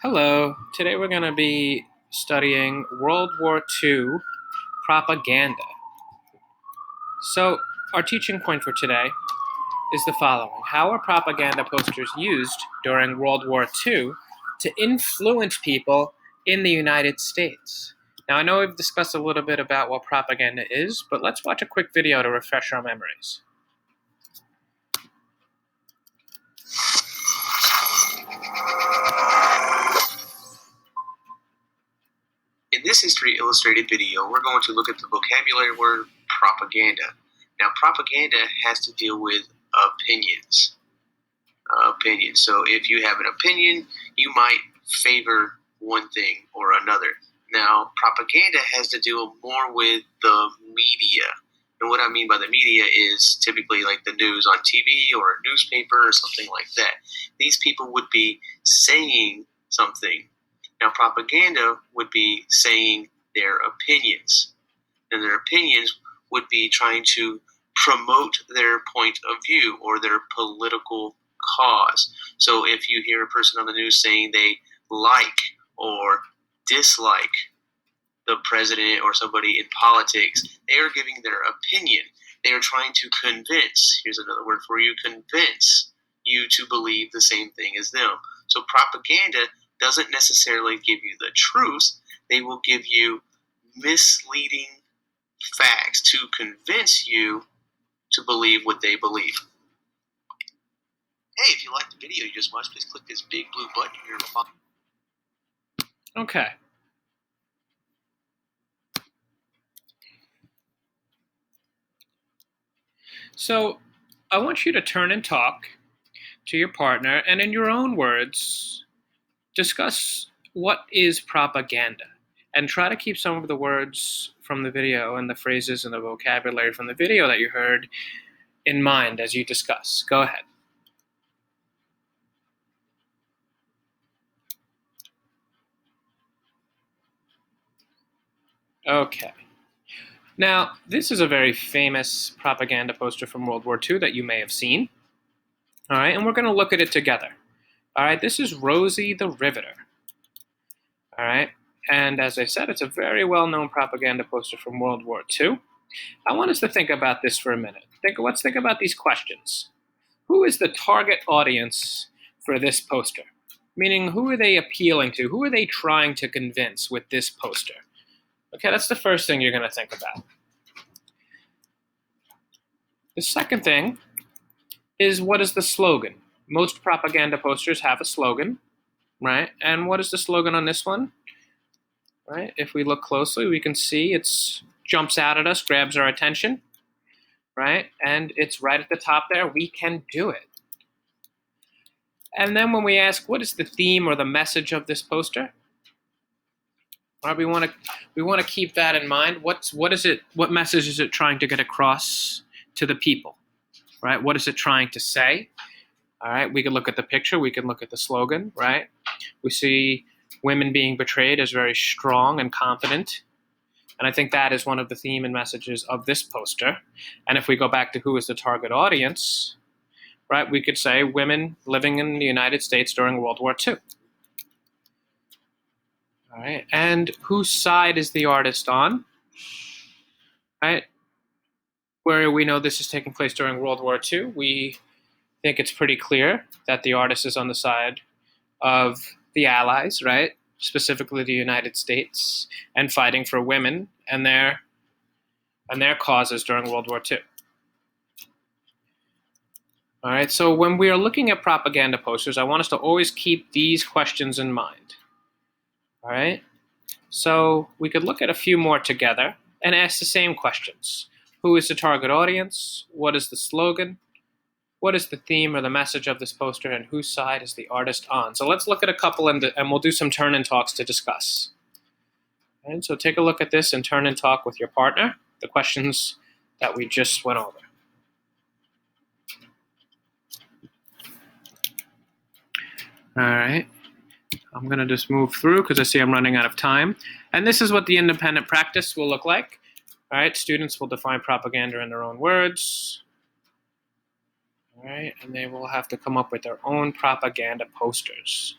Hello, today we're going to be studying World War II propaganda. So, our teaching point for today is the following. How are propaganda posters used during World War II to influence people in the United States? Now, I know we've discussed a little bit about what propaganda is, but let's watch a quick video to refresh our memories. In this History Illustrated video, we're going to look at the vocabulary word propaganda. Now, propaganda has to deal with opinions. So if you have an opinion, you might favor one thing or another. Now, propaganda has to do more with the media. And what I mean by the media is typically like the news on TV or a newspaper or something like that. These people would be saying something. Now, propaganda would be saying their opinions. And their opinions would be trying to promote their point of view or their political cause. So if you hear a person on the news saying they like or dislike the president or somebody in politics, they are giving their opinion. They are trying to convince, here's another word for you, convince you to believe the same thing as them. So propaganda doesn't necessarily give you the truth. They will give you misleading facts to convince you to believe what they believe. Hey, if you liked the video you just watched, please click this big blue button here. Okay. So, I want you to turn and talk to your partner, and in your own words, discuss what is propaganda. And try to keep some of the words from the video and the phrases and the vocabulary from the video that you heard in mind as you discuss. Go ahead. Okay. Now, this is a very famous propaganda poster from World War II that you may have seen. All right, and we're going to look at it together. All right, this is Rosie the Riveter. All right, and as I said, it's a very well-known propaganda poster from World War II. I want us to think about this for a minute. Let's think about these questions. Who is the target audience for this poster? Meaning, who are they appealing to? Who are they trying to convince with this poster? Okay, that's the first thing you're going to think about. The second thing is, what is the slogan? Most propaganda posters have a slogan, right? And what is the slogan on this one? Right? If we look closely, we can see it jumps out at us, grabs our attention, right? And it's right at the top there. We can do it. And then when we ask, what is the theme or the message of this poster? Right, we want to keep that in mind. What message is it trying to get across to the people? Right? What is it trying to say? All right, we can look at the picture, we can look at the slogan, right? We see women being portrayed as very strong and confident. And I think that is one of the theme and messages of this poster. And if we go back to who is the target audience, right, we could say women living in the United States during World War II. All right, and whose side is the artist on? Right, where we know this is taking place during World War II, we think it's pretty clear that the artist is on the side of the Allies, right? Specifically the United States, and fighting for women and their causes during World War II. All right, so when we are looking at propaganda posters, I want us to always keep these questions in mind. All right, so we could look at a few more together and ask the same questions. Who is the target audience? What is the slogan? What is the theme or the message of this poster, and whose side is the artist on? So let's look at a couple and we'll do some turn and talks to discuss. And so take a look at this and turn and talk with your partner, the questions that we just went over. All right, I'm going to just move through because I see I'm running out of time. And this is what the independent practice will look like. All right, students will define propaganda in their own words. All right, and they will have to come up with their own propaganda posters.